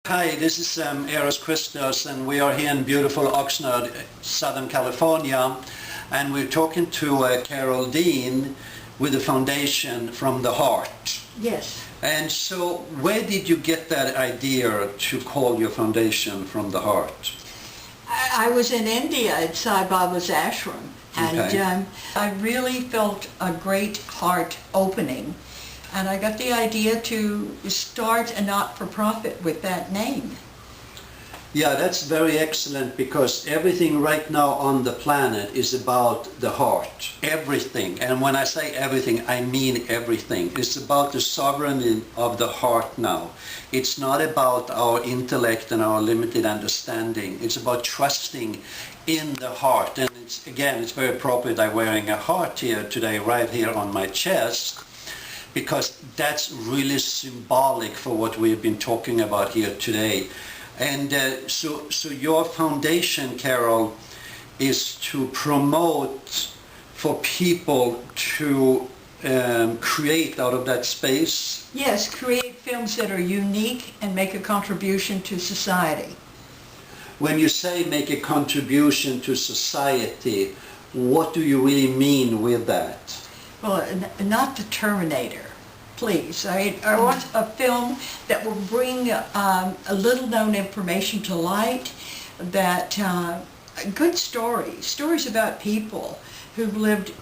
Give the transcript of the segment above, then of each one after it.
Hi, this is Aros Crystos, and we are here in beautiful Oxnard, Southern California, and we're talking to Carole Dean with the foundation From the Heart. Yes. And so, where did you get that idea to call your foundation From the Heart? I was in India at Sai Baba's ashram, and Okay. I really felt a great heart opening. And I got the idea to start a not-for-profit with that name. Yeah, that's very excellent, because everything right now on the planet is about the heart. Everything. And when I say everything, I mean everything. It's about the sovereignty of the heart now. It's not about our intellect and our limited understanding. It's about trusting in the heart. And it's very appropriate I'm wearing a heart here today, right here on my chest, because that's really symbolic for what we've been talking about here today. And so your foundation, Carole, is to promote for people to create out of that space. Yes, create films that are unique and make a contribution to society. When you say make a contribution to society, what do you really mean with that? Well, not the Terminator, please. I want a film that will bring a little-known information to light, that good stories about people who've lived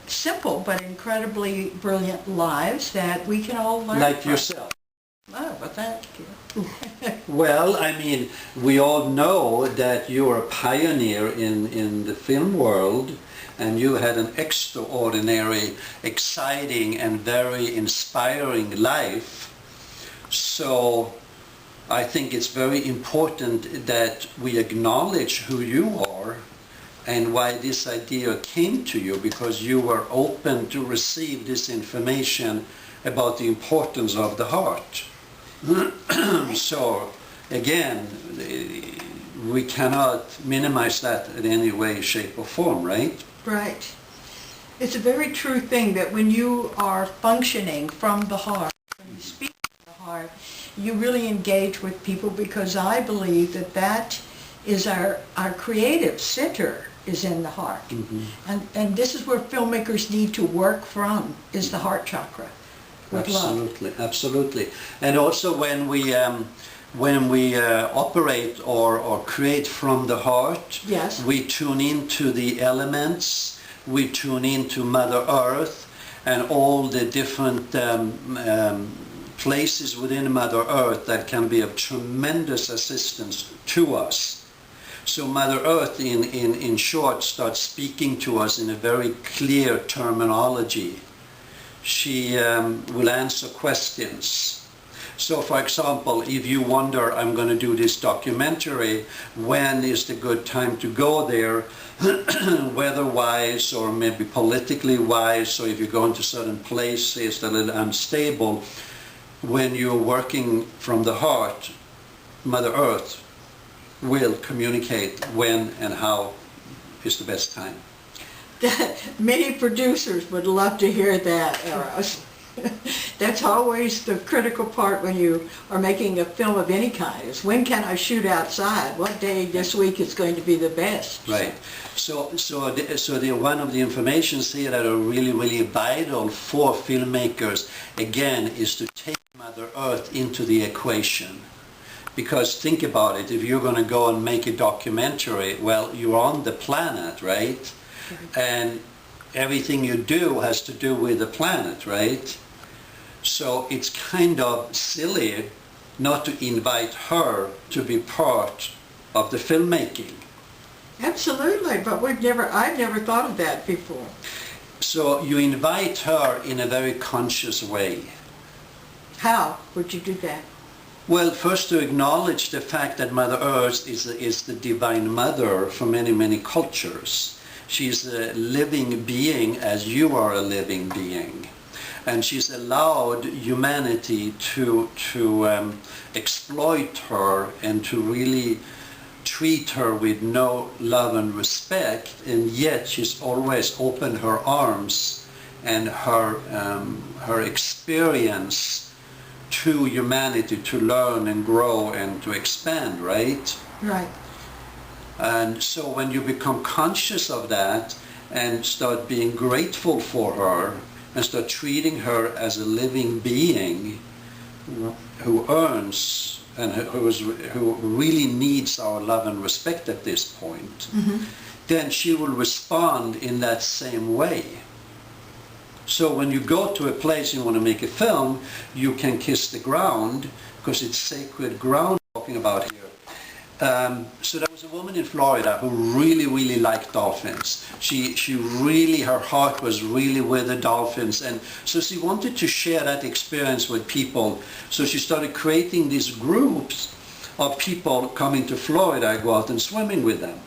simple but incredibly brilliant lives that we can all learn Like from. yourself. Oh, well, thank you. Well, I mean, we all know that you're a pioneer in the film world, and you had an extraordinary, exciting, and very inspiring life. So I think it's very important that we acknowledge who you are and why this idea came to you, because you were open to receive this information about the importance of the heart. So again, we cannot minimize that in any way, shape or form, right? Right. It's a very true thing that when you are functioning from the heart, when you speak from the heart, you really engage with people, because I believe that that is our creative center is in the heart. Mm-hmm. And this is where filmmakers need to work from, is the heart chakra. Absolutely, absolutely. And also when we operate or create from the heart, yes, we tune into the elements, we tune into Mother Earth and all the different places within Mother Earth that can be of tremendous assistance to us. So Mother Earth, in short, starts speaking to us in a very clear terminology. She will answer questions. So, for example, if you wonder, I'm going to do this documentary, when is the good time to go there, weather-wise or maybe politically-wise, or if you're going to certain places that are a little unstable, when you're working from the heart, Mother Earth will communicate when and how is the best time. Many producers would love to hear that, Aros. That's always the critical part when you are making a film of any kind, is when can I shoot outside? What day this week is going to be the best? Right. So one of the informations here that are really, really vital for filmmakers, again, is to take Mother Earth into the equation. Because think about it, if you're going to go and make a documentary, well, you're on the planet, right? And everything you do has to do with the planet, right? So it's kind of silly not to invite her to be part of the filmmaking. Absolutely, but I've never thought of that before. So you invite her in a very conscious way. How would you do that? Well, first to acknowledge the fact that Mother Earth is the divine mother for many, many cultures. She's a living being as you are a living being. And she's allowed humanity to exploit her and to really treat her with no love and respect, and yet she's always opened her arms, and her experience to humanity to learn and grow and to expand, right? Right. And so when you become conscious of that and start being grateful for her and start treating her as a living being who earns and who really needs our love and respect at this point, then she will respond in that same way. So when you go to a place and you want to make a film, you can kiss the ground, because it's sacred ground we're talking about here. So there was a woman in Florida who really liked dolphins. She really, her heart was really with the dolphins, and so she wanted to share that experience with people. So she started creating these groups of people coming to Florida, go out and swimming with them.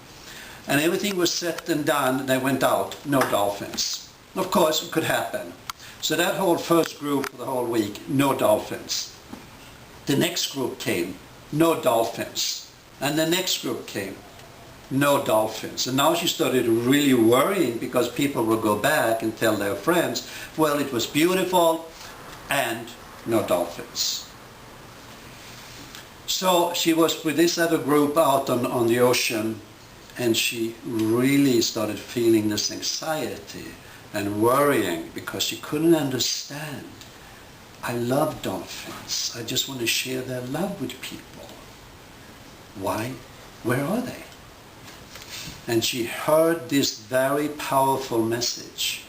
And everything was set and done, they went out, no dolphins. Of course, it could happen. So that whole first group for the whole week, no dolphins. The next group came, no dolphins. And the next group came, no dolphins. And now she started really worrying, because people would go back and tell their friends, well, it was beautiful and no dolphins. So she was with this other group out on the ocean, and she really started feeling this anxiety and worrying, because she couldn't understand. I love dolphins. I just want to share their love with people. Why? Where are they? And she heard this very powerful message.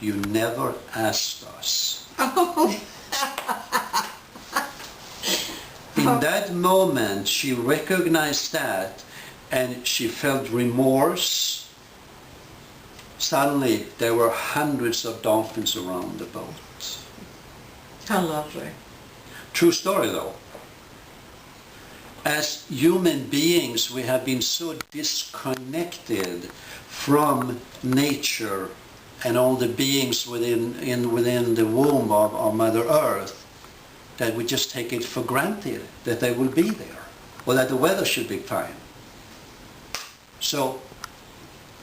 You never asked us. In that moment, she recognized that, and she felt remorse. Suddenly, there were hundreds of dolphins around the boat. How lovely. True story, though. As human beings, we have been so disconnected from nature and all the beings within the womb of Mother Earth, that we just take it for granted that they will be there, or that the weather should be fine. So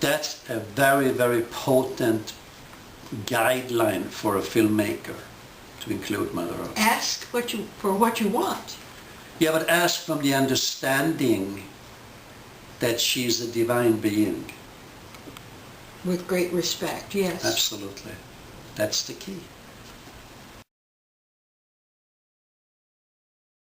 that's a very potent guideline for a filmmaker, to include Mother Earth. Ask for what you want. Yeah, but ask from the understanding that she's a divine being. With great respect, yes. Absolutely. That's the key.